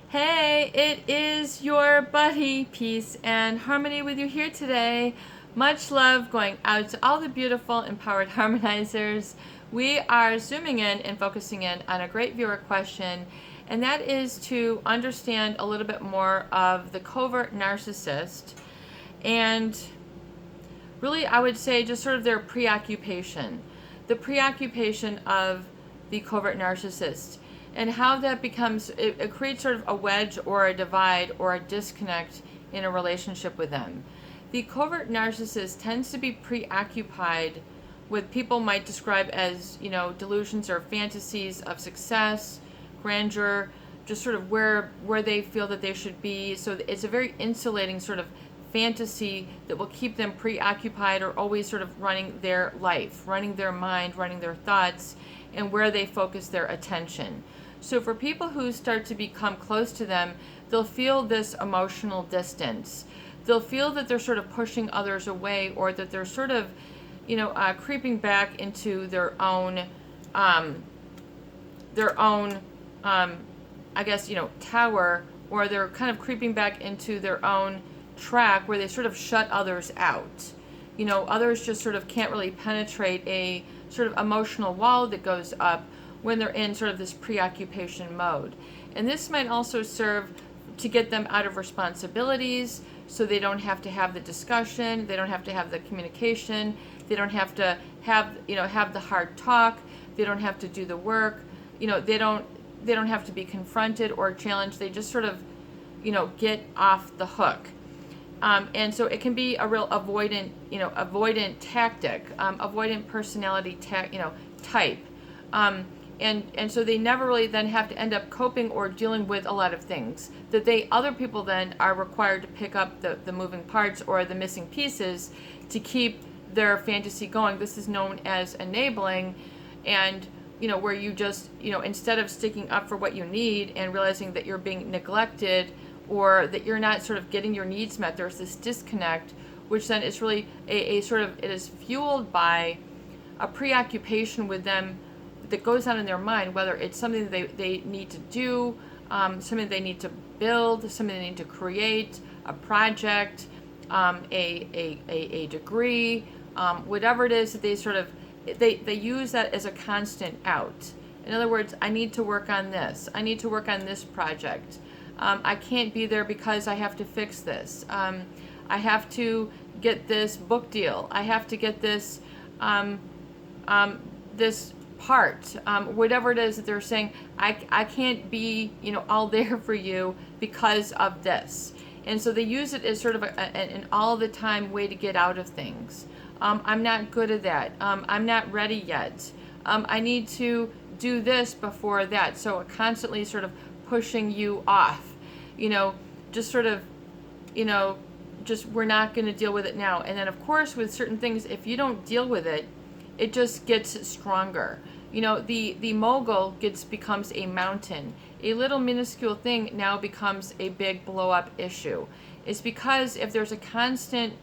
Hey, it is your buddy, Peace and Harmony with you here today. Much love going out to all the beautiful, empowered harmonizers. We are zooming in and focusing in on a great viewer question, and that is to understand a little bit more of the covert narcissist and really, I would say just sort of their preoccupation, the preoccupation of the covert narcissist, and how that becomes, it creates sort of a wedge or a divide or a disconnect in a relationship with them. The covert narcissist tends to be preoccupied with people might describe as, delusions or fantasies of success, grandeur, just sort of where they feel that they should be. So it's a very insulating sort of fantasy that will keep them preoccupied or always sort of running their life, running their mind, running their thoughts, and where they focus their attention. So for people who start to become close to them, they'll feel this emotional distance. They'll feel that they're sort of pushing others away, or that they're sort of, creeping back into their own, tower, or they're kind of creeping back into their own track where they sort of shut others out. Others just sort of can't really penetrate a sort of emotional wall that goes up when they're in sort of this preoccupation mode. And this might also serve to get them out of responsibilities, so they don't have to have the discussion, they don't have to have the communication, they don't have to have the hard talk, they don't have to do the work, they don't have to be confronted or challenged. They just sort of get off the hook. And so it can be a real avoidant tactic, avoidant personality type. And so they never really then have to end up coping or dealing with a lot of things that other people then are required to pick up the moving parts or the missing pieces to keep their fantasy going. This is known as enabling, and where you just instead of sticking up for what you need and realizing that you're being neglected, or that you're not sort of getting your needs met, there's this disconnect, which then is really a sort of, it is fueled by a preoccupation with them that goes on in their mind, whether it's something that they need to do, something they need to build, something they need to create, a project, a degree, whatever it is that they sort of, they use that as a constant out. In other words, I need to work on this. I need to work on this project. I can't be there because I have to fix this. I have to get this book deal. I have to get this this part. Whatever it is that they're saying, I can't be all there for you because of this. And so they use it as sort of an all the time way to get out of things. I'm not good at that. I'm not ready yet. I need to do this before that. So constantly sort of pushing you off, just sort of, just we're not going to deal with it now. And then of course with certain things, if you don't deal with it, it just gets stronger. The mogul becomes a mountain. A little minuscule thing now becomes a big blow up issue. It's because if there's a constant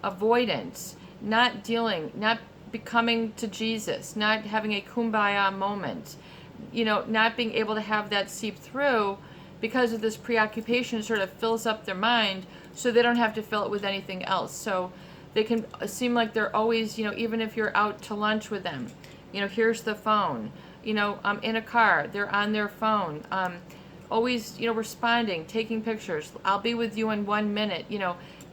avoidance, not dealing, not becoming to Jesus, not having a kumbaya moment, not being able to have that seep through, because of this preoccupation, sort of fills up their mind, so they don't have to fill it with anything else. So they can seem like they're always, even if you're out to lunch with them, here's the phone, in a car, they're on their phone, always, responding, taking pictures. I'll be with you in 1 minute,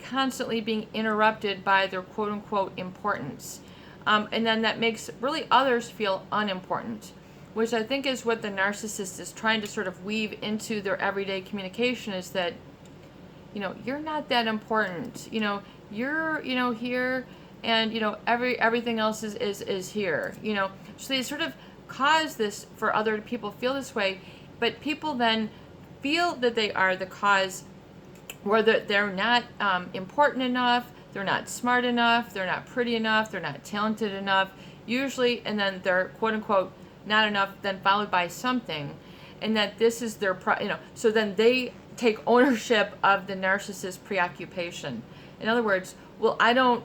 constantly being interrupted by their quote unquote importance. And then that makes really others feel unimportant, which I think is what the narcissist is trying to sort of weave into their everyday communication, is that, you're not that important, you're, here, and, everything else is here, So they sort of cause this for other people feel this way, but people then feel that they are the cause, or that they're not important enough, they're not smart enough, they're not pretty enough, they're not talented enough, usually, and then they're quote unquote not enough, then followed by something, and that this is their so then they take ownership of the narcissist preoccupation. In other words, well, I don't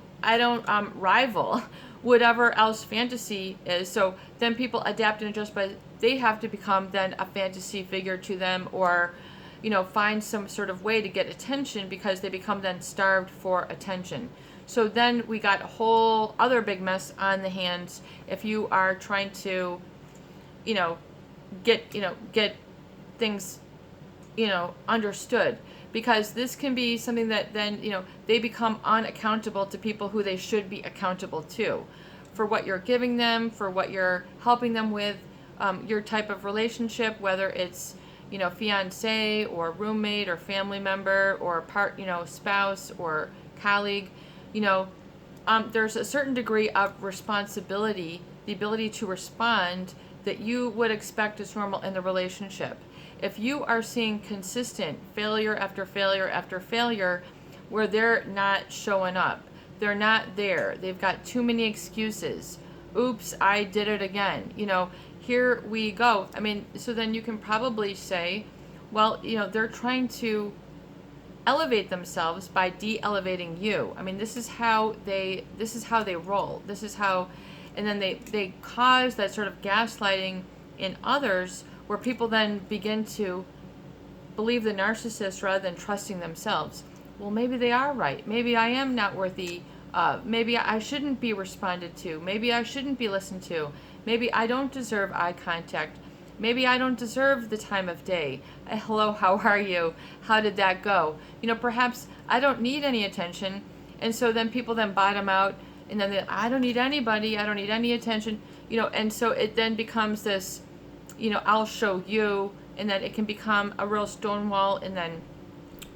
rival whatever else fantasy is. So then people adapt and adjust, but they have to become then a fantasy figure to them, or find some sort of way to get attention because they become then starved for attention. So then we got a whole other big mess on the hands if you are trying to, get things, understood. Because this can be something that then, they become unaccountable to people who they should be accountable to for what you're giving them, for what you're helping them with, your type of relationship, whether it's, fiance or roommate or family member or spouse or colleague. There's a certain degree of responsibility, the ability to respond that you would expect is normal in the relationship. If you are seeing consistent failure after failure after failure where they're not showing up, they're not there, they've got too many excuses, oops, I did it again, here we go. So then you can probably say, well, they're trying to elevate themselves by de-elevating you. This is how they roll. This is how, and then they cause that sort of gaslighting in others where people then begin to believe the narcissist rather than trusting themselves. Well, maybe they are right. Maybe I am not worthy. Maybe I shouldn't be responded to. Maybe I shouldn't be listened to. Maybe I don't deserve eye contact. Maybe I don't deserve the time of day. Hello, how are you? How did that go? Perhaps I don't need any attention. And so then people then bottom out and then I don't need anybody. I don't need any attention. And so it then becomes this, I'll show you. And then it can become a real stonewall, and then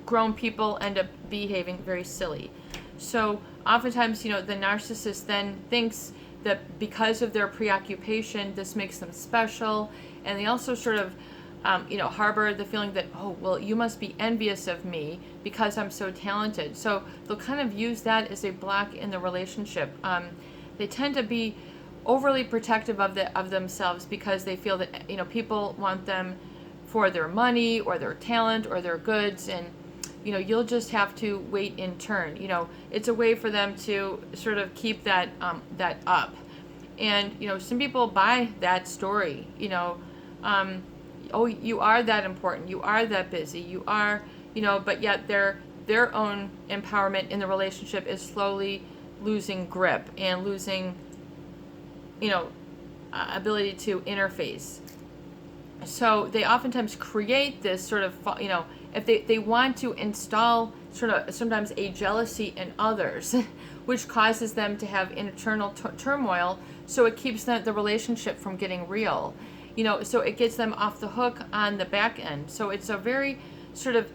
grown people end up behaving very silly. So oftentimes, the narcissist then thinks that because of their preoccupation, this makes them special. And they also sort of, harbor the feeling that, oh, well, you must be envious of me because I'm so talented. So they'll kind of use that as a block in the relationship. They tend to be overly protective of themselves because they feel that, people want them for their money or their talent or their goods, and you'll just have to wait in turn. It's a way for them to sort of keep that up. And some people buy that story. Oh, you are that important, you are that busy, you are, but yet their own empowerment in the relationship is slowly losing grip and losing ability to interface. So they oftentimes create this sort of, if they want to install sort of sometimes a jealousy in others, which causes them to have internal turmoil, so it keeps the relationship from getting real. So it gets them off the hook on the back end. So it's a very sort of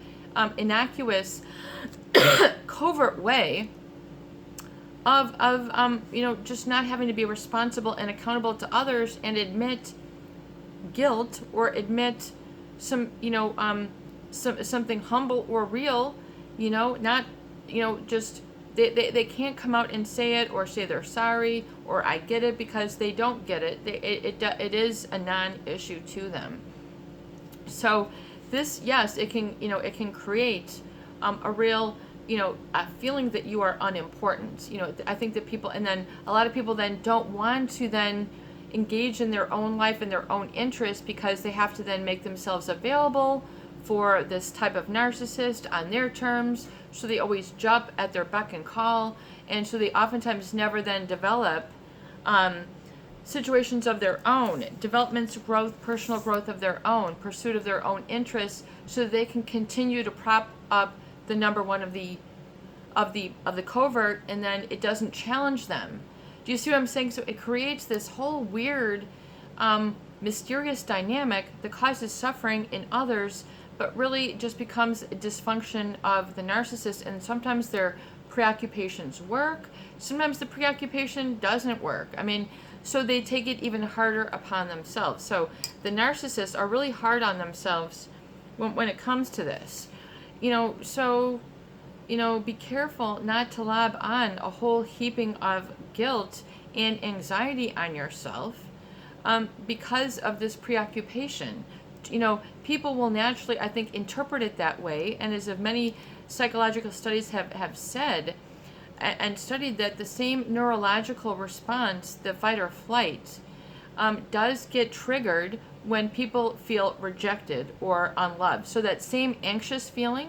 innocuous, covert way of just not having to be responsible and accountable to others and admit guilt or admit some something humble or real, not just they can't come out and say it or say they're sorry or I get it, because they don't get it. It is a non-issue to them. So this, yes, it can create a real a feeling that you are unimportant. I think that people, and then a lot of people then don't want to then engage in their own life and their own interests because they have to then make themselves available for this type of narcissist on their terms. So they always jump at their beck and call, and so they oftentimes never then develop situations of their own, developments, growth, personal growth of their own, pursuit of their own interests, so that they can continue to prop up the number one of the covert, and then it doesn't challenge them. Do you see what I'm saying? So it creates this whole weird, mysterious dynamic that causes suffering in others, but really just becomes a dysfunction of the narcissist. And sometimes their preoccupations work, sometimes the preoccupation doesn't work. So they take it even harder upon themselves. So the narcissists are really hard on themselves when it comes to this. So be careful not to lob on a whole heaping of guilt and anxiety on yourself because of this preoccupation. People will naturally, I think, interpret it that way, and as of many psychological studies have said and studied, that the same neurological response, the fight or flight, does get triggered when people feel rejected or unloved. So that same anxious feeling,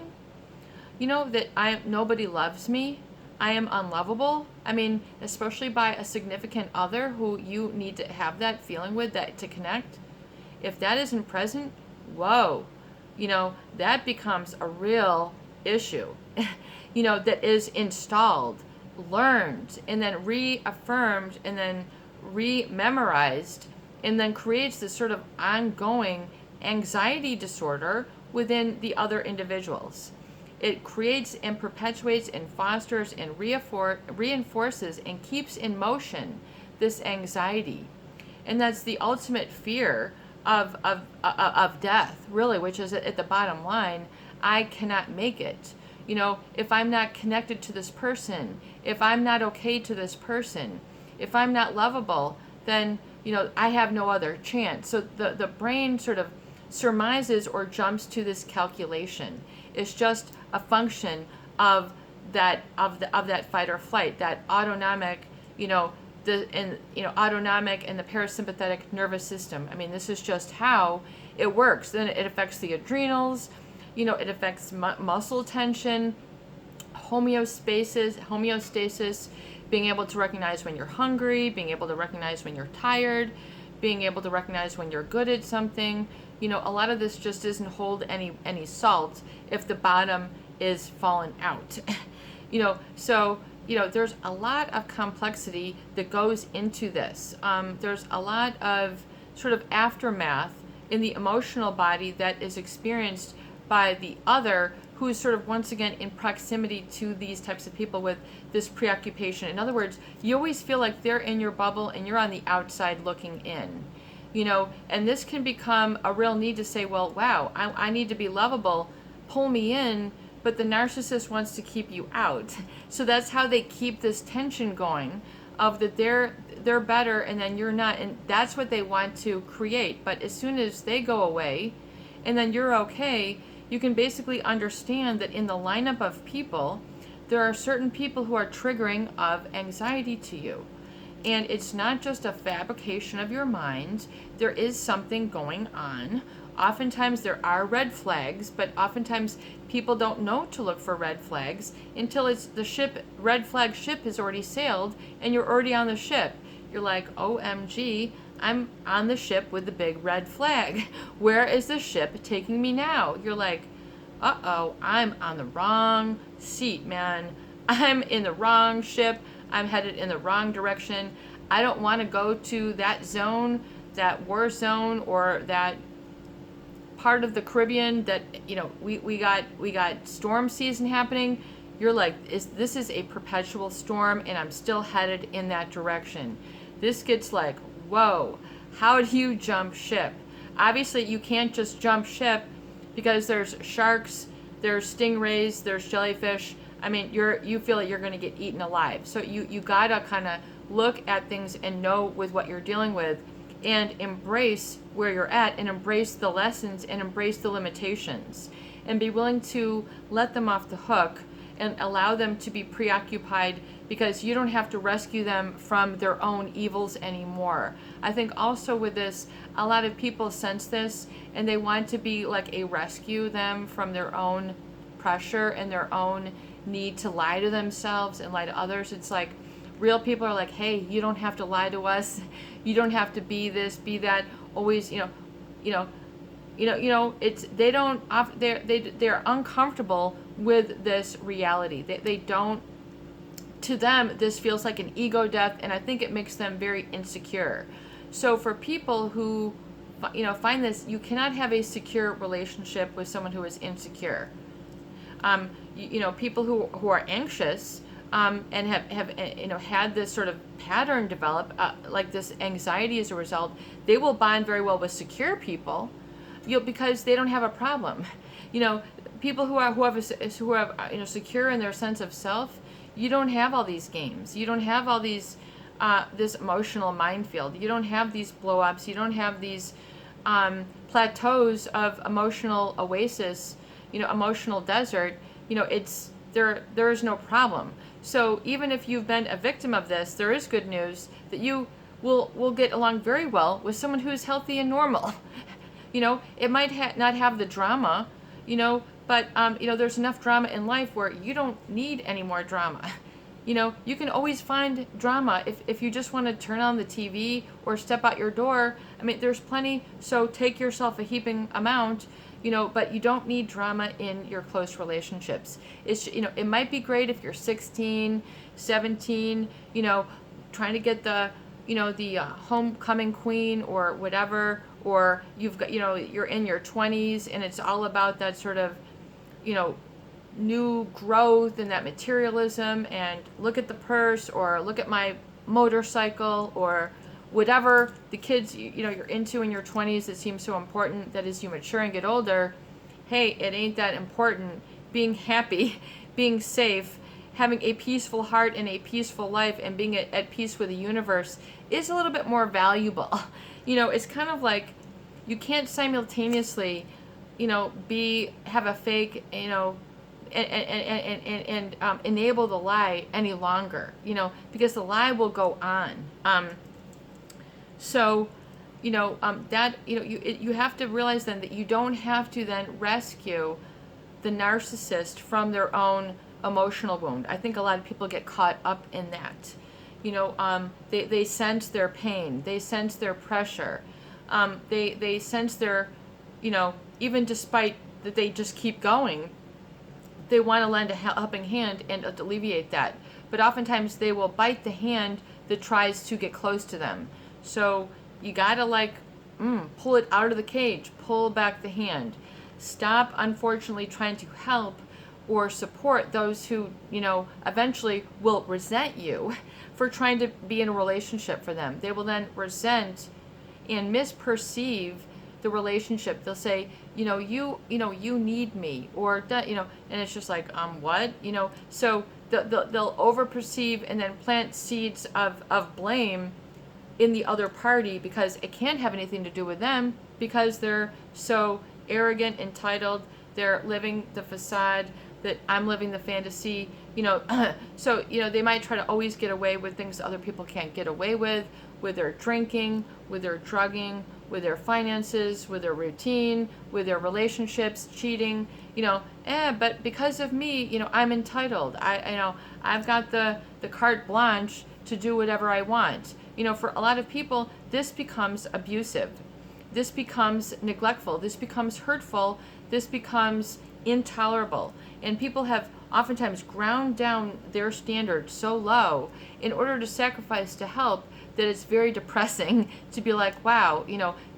that nobody loves me, I am unlovable. I mean, especially by a significant other who you need to have that feeling with, that to connect. If that isn't present, whoa, that becomes a real issue, that is installed, learned, and then reaffirmed, and then rememorized, and then creates this sort of ongoing anxiety disorder within the other individuals. It creates and perpetuates and fosters and reinforces and keeps in motion this anxiety. And that's the ultimate fear of death, really, which is at the bottom line. I cannot make it. If I'm not connected to this person, if I'm not okay to this person, if I'm not lovable, then, I have no other chance. So the brain sort of surmises or jumps to this calculation. It's just a function of that fight or flight, that autonomic, autonomic and the parasympathetic nervous system. I mean, this is just how it works. Then it affects the adrenals, it affects muscle tension, homeostasis, being able to recognize when you're hungry, being able to recognize when you're tired, being able to recognize when you're good at something. A lot of this just doesn't hold any salt if the bottom is fallen out. So there's a lot of complexity that goes into this. There's a lot of sort of aftermath in the emotional body that is experienced by the other, who is sort of once again in proximity to these types of people with this preoccupation. In other words, you always feel like they're in your bubble and you're on the outside looking in. And this can become a real need to say, well, wow, I need to be lovable, pull me in, but the narcissist wants to keep you out. So that's how they keep this tension going, of that they're better and then you're not, and that's what they want to create. But as soon as they go away and then you're okay, you can basically understand that in the lineup of people, there are certain people who are triggering of anxiety to you. And it's not just a fabrication of your mind. There is something going on. Oftentimes there are red flags, but oftentimes people don't know to look for red flags until it's the red flag ship has already sailed and you're already on the ship. You're like, OMG, I'm on the ship with the big red flag. Where is the ship taking me now? You're like, uh-oh, I'm on the wrong seat, man. I'm in the wrong ship. I'm headed in the wrong direction. I don't want to go to that zone, that war zone, or that part of the Caribbean that, we got storm season happening. You're like, this is a perpetual storm and I'm still headed in that direction. This gets like, whoa, how do you jump ship? Obviously you can't just jump ship because there's sharks, there's stingrays, there's jellyfish. I mean, you feel like you're going to get eaten alive. So you got to kind of look at things and know with what you're dealing with and embrace where you're at and embrace the lessons and embrace the limitations and be willing to let them off the hook and allow them to be preoccupied, because you don't have to rescue them from their own evils anymore. I think also with this, a lot of people sense this and they want to be like a rescue them from their own pressure and their own need to lie to themselves and lie to others. It's like real people are like, hey, you don't have to lie to us. You don't have to be this, be that. Always, it's they're uncomfortable with this reality. They don't. To them, this feels like an ego death, and I think it makes them very insecure. So for people who, find this, you cannot have a secure relationship with someone who is insecure. People who are anxious and have had this sort of pattern develop, like this anxiety as a result, they will bond very well with secure people, because they don't have a problem. People who are secure in their sense of self, you don't have all these games. You don't have all these this emotional minefield. You don't have these blow-ups. You don't have these plateaus of emotional oasis, emotional desert. It's there is no problem. So even if you've been a victim of this, there is good news that you will get along very well with someone who is healthy and normal. It might not have the drama, but there's enough drama in life where you don't need any more drama. You can always find drama if you just want to turn on the TV or step out your door. I mean, there's plenty, so take yourself a heaping amount, but you don't need drama in your close relationships. It might be great if you're 16, 17, trying to get the homecoming queen or whatever, or you've got, you're in your 20s and it's all about that sort of, new growth and that materialism, and look at the purse or look at my motorcycle or whatever the kids you're into in your 20s that seems so important, that as you mature and get older, hey, it ain't that important. Being happy, being safe, having a peaceful heart and a peaceful life, and being at peace with the universe is a little bit more valuable. It's kind of like you can't simultaneously have a fake and enable the lie any longer, because the lie will go on. You have to realize then that you don't have to then rescue the narcissist from their own emotional wound. I think a lot of people get caught up in that. They sense their pain, they sense their pressure, they sense their, even despite that they just keep going, they want to lend a helping hand and alleviate that. But oftentimes they will bite the hand that tries to get close to them. So you gotta pull it out of the cage, pull back the hand. Stop, unfortunately, trying to help or support those who, eventually will resent you for trying to be in a relationship for them. They will then resent and misperceive the relationship. They'll say, you need me, or and it's just like, what, so they'll overperceive and then plant seeds of blame in the other party, because it can't have anything to do with them, because they're so arrogant, entitled, they're living the facade that I'm living the fantasy, so they might try to always get away with things other people can't get away with their drinking, with their drugging, with their finances, with their routine, with their relationships, cheating, but because of me, I'm entitled. I've got the carte blanche to do whatever I want. For a lot of people, this becomes abusive. This becomes neglectful. This becomes hurtful. This becomes intolerable. And people have oftentimes ground down their standards so low in order to sacrifice to help, that it's very depressing to be like, wow,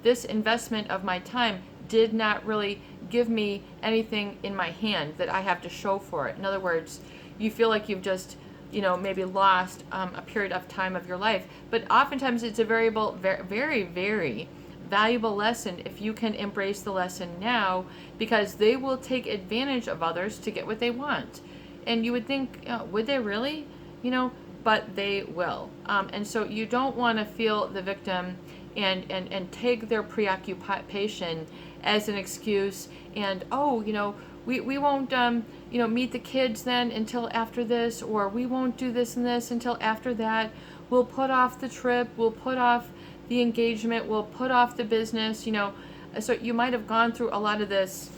this investment of my time did not really give me anything in my hand that I have to show for it. In other words, you feel like you've just, maybe lost a period of time of your life. But oftentimes it's a very, very, very valuable lesson if you can embrace the lesson now, because they will take advantage of others to get what they want. And you would think, would they really? But they will. And so you don't want to feel the victim and take their preoccupation as an excuse, and we won't meet the kids then until after this, or we won't do this and this until after that. We'll put off the trip, we'll put off the engagement, we'll put off the business, so you might have gone through a lot of this,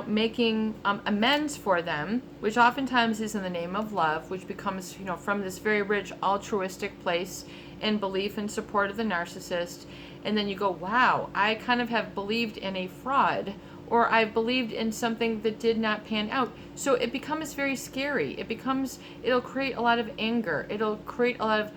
making amends for them, which oftentimes is in the name of love, which becomes, from this very rich altruistic place and belief and support of the narcissist. And then you go, wow, I kind of have believed in a fraud, or I've believed in something that did not pan out. So it becomes very scary. It'll create a lot of anger. It'll create a lot of,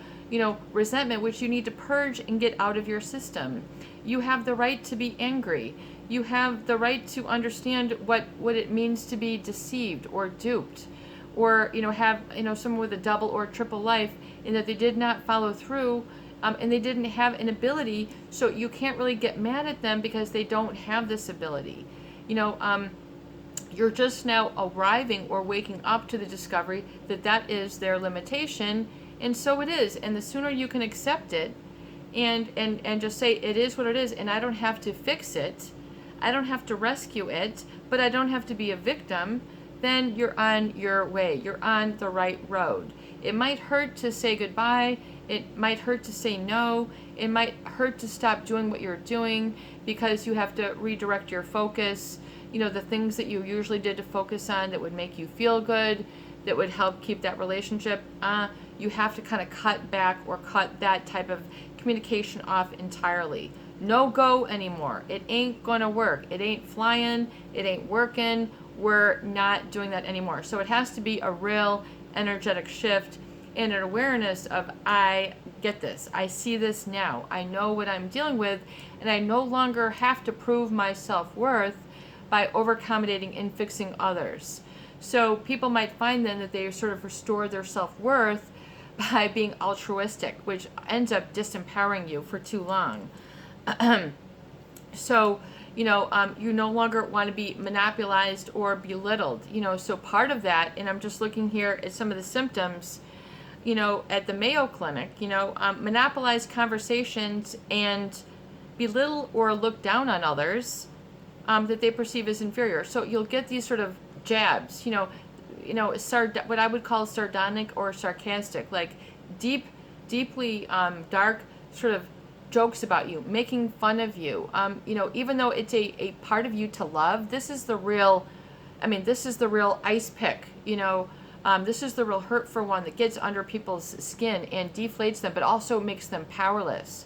resentment, which you need to purge and get out of your system. You have the right to be angry. You have the right to understand what it means to be deceived or duped, or have someone with a double or triple life, in that they did not follow through, and they didn't have an ability. So you can't really get mad at them because they don't have this ability. You're just now arriving or waking up to the discovery that that is their limitation, and so it is. And the sooner you can accept it and just say it is what it is, and I don't have to fix it, I don't have to rescue it, but I don't have to be a victim, then you're on your way. You're on the right road. it might hurt to say goodbye. It might hurt to say no. It might hurt to stop doing what you're doing because you have to redirect your focus. The things that you usually did to focus on that would make you feel good, that would help keep that relationship, you have to kind of cut back or cut that type of communication off entirely. No go anymore. It ain't gonna work. It ain't flying. It ain't working. We're not doing that anymore. So it has to be a real energetic shift and an awareness of, I get this. I see this now. I know what I'm dealing with, and I no longer have to prove my self-worth by over-accommodating and fixing others. So people might find then that they sort of restore their self-worth by being altruistic, which ends up disempowering you for too long. So, you no longer want to be monopolized or belittled. So part of that, and I'm just looking here at some of the symptoms, at the Mayo Clinic, monopolize conversations and belittle or look down on others that they perceive as inferior. So you'll get these sort of jabs, what I would call sardonic or sarcastic, like deeply dark sort of jokes about you, making fun of you. Even though it's a part of you to love, this is the real ice pick, this is the real hurtful one that gets under people's skin and deflates them, but also makes them powerless,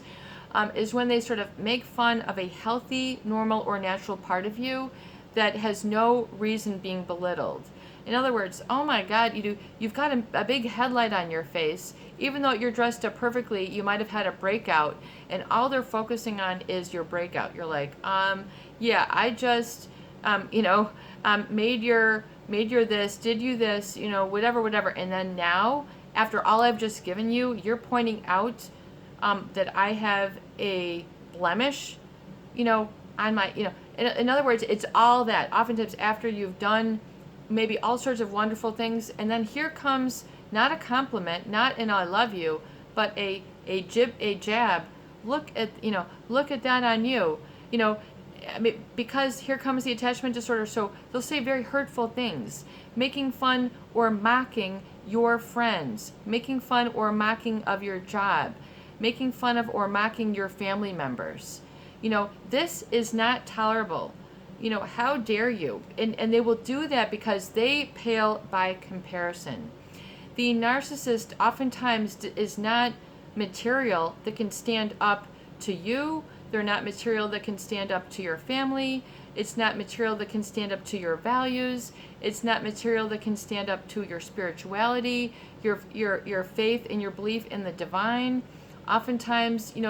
is when they sort of make fun of a healthy, normal, or natural part of you that has no reason being belittled. In other words, oh my God, you've got a big headlight on your face. Even though you're dressed up perfectly, you might have had a breakout, and all they're focusing on is your breakout. You're like, yeah, I just, made your this, did you this, whatever. And then now, after all I've just given you, you're pointing out that I have a blemish, on my, in other words, it's all that. Oftentimes after you've done maybe all sorts of wonderful things, and then here comes not a compliment, not an I love you, but a jab. Look at that on you. Because here comes the attachment disorder. So they'll say very hurtful things, making fun or mocking your friends, making fun or mocking of your job, making fun of or mocking your family members. This is not tolerable. How dare you? And they will do that because they pale by comparison. The narcissist oftentimes is not material that can stand up to you. They're not material that can stand up to your family. It's not material that can stand up to your values. It's not material that can stand up to your spirituality, your faith and your belief in the divine. Oftentimes, the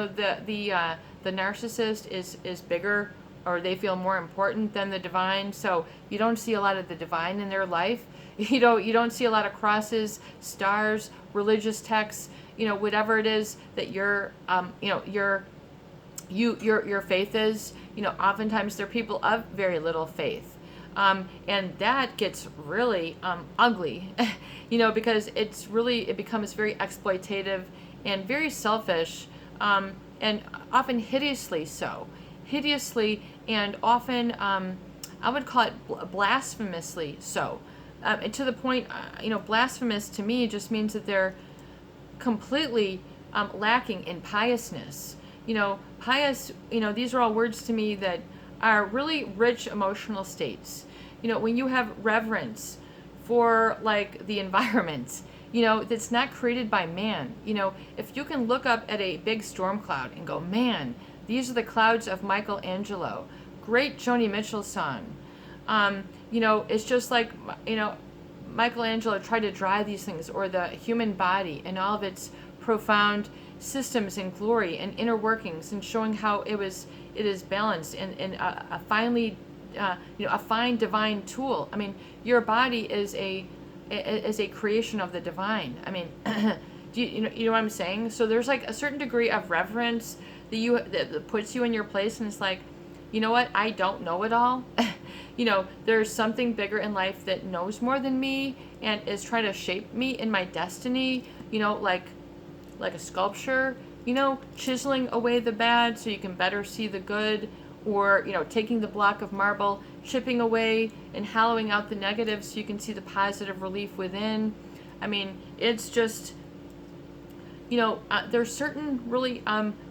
narcissist is bigger, or they feel more important than the divine. So you don't see a lot of the divine in their life. You don't see a lot of crosses, stars, religious texts, whatever it is that your faith is. Oftentimes they're people of very little faith. And that gets really ugly, because it becomes very exploitative and very selfish, and often hideously so. Hideously and often, I would call it blasphemously so. And to the point, blasphemous to me just means that they're completely lacking in piousness. Pious, these are all words to me that are really rich emotional states. When you have reverence for like the environment, that's not created by man. If you can look up at a big storm cloud and go, man, these are the clouds of Michelangelo. Great Joni Mitchell song. It's just like, Michelangelo tried to draw these things, or the human body and all of its profound systems and glory and inner workings, and showing how it is balanced and a fine divine tool. I mean, your body is a creation of the divine. I mean, do you know what I'm saying? So there's like a certain degree of reverence that puts you in your place, and it's like, you know what? I don't know it all. There's something bigger in life that knows more than me and is trying to shape me in my destiny. Like a sculpture. Chiseling away the bad so you can better see the good, or taking the block of marble, chipping away and hollowing out the negative so you can see the positive relief within. I mean, it's just, there's certain really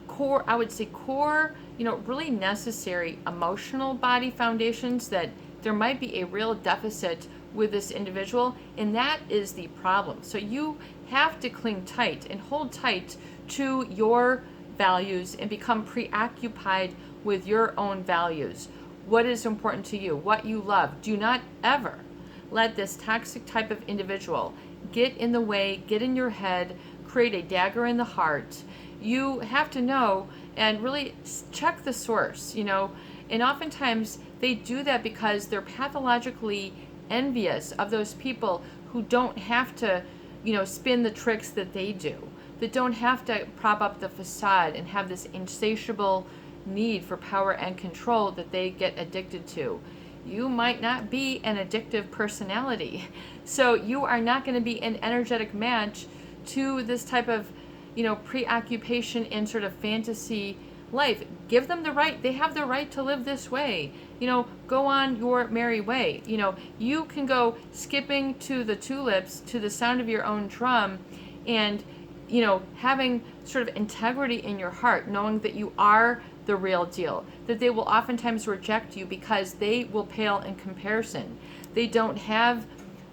core, I would say core, really necessary emotional body foundations that there might be a real deficit with this individual, and that is the problem. So you have to cling tight and hold tight to your values and become preoccupied with your own values. What is important to you, what you love. Do not ever let this toxic type of individual get in the way, get in your head, create a dagger in the heart. You have to know and really check the source, and oftentimes they do that because they're pathologically envious of those people who don't have to, spin the tricks that they do, that don't have to prop up the facade and have this insatiable need for power and control that they get addicted to. You might not be an addictive personality, so you are not going to be an energetic match to this type of, preoccupation and sort of fantasy life. Give them the right. They have the right to live this way. Go on your merry way. You can go skipping to the tulips to the sound of your own drum, and having sort of integrity in your heart, knowing that you are the real deal, that they will oftentimes reject you because they will pale in comparison. They don't have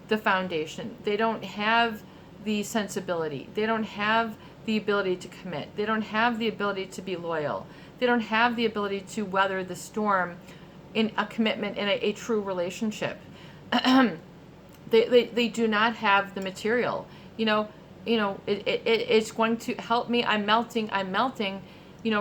the foundation. They don't have the sensibility. They don't have the ability to commit. They don't have the ability to be loyal. They don't have the ability to weather the storm in a commitment in a true relationship. They do not have the material. It's going to help me. I'm melting,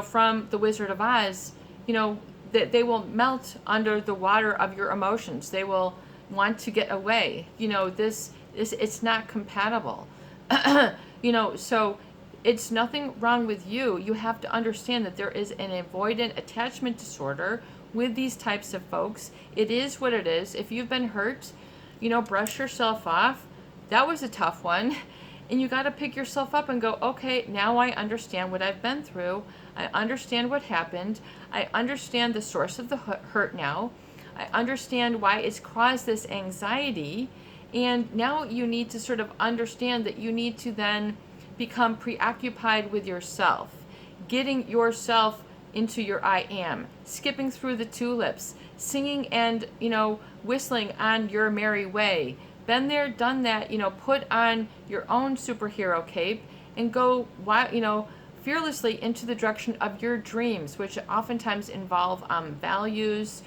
from the Wizard of Oz, that they will melt under the water of your emotions. They will want to get away. It's not compatible. So it's nothing wrong with you. You have to understand that there is an avoidant attachment disorder with these types of folks. It is what it is. If you've been hurt, brush yourself off. That was a tough one. And you got to pick yourself up and go, okay, now I understand what I've been through. I understand what happened. I understand the source of the hurt now. I understand why it's caused this anxiety. And now you need to sort of understand that you need to then become preoccupied with yourself, getting yourself into your I am, skipping through the tulips, singing and, whistling on your merry way. Been there, done that, put on your own superhero cape and go, fearlessly into the direction of your dreams, which oftentimes involve values,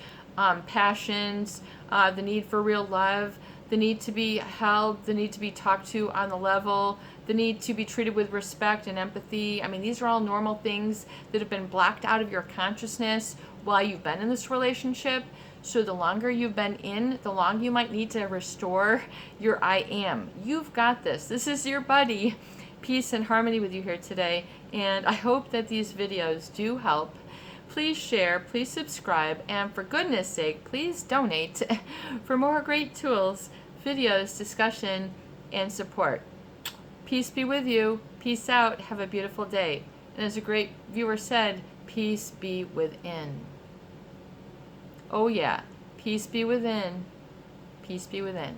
passions, the need for real love, the need to be held, the need to be talked to on the level, the need to be treated with respect and empathy. I mean, these are all normal things that have been blocked out of your consciousness while you've been in this relationship. So the longer you've been in, the longer you might need to restore your I am. You've got this. This is your buddy. Peace and harmony with you here today. And I hope that these videos do help. Please share, please subscribe, and for goodness sake, please donate for more great tools, videos, discussion, and support. Peace be with you. Peace out. Have a beautiful day. And as a great viewer said, peace be within. Oh yeah, peace be within. Peace be within.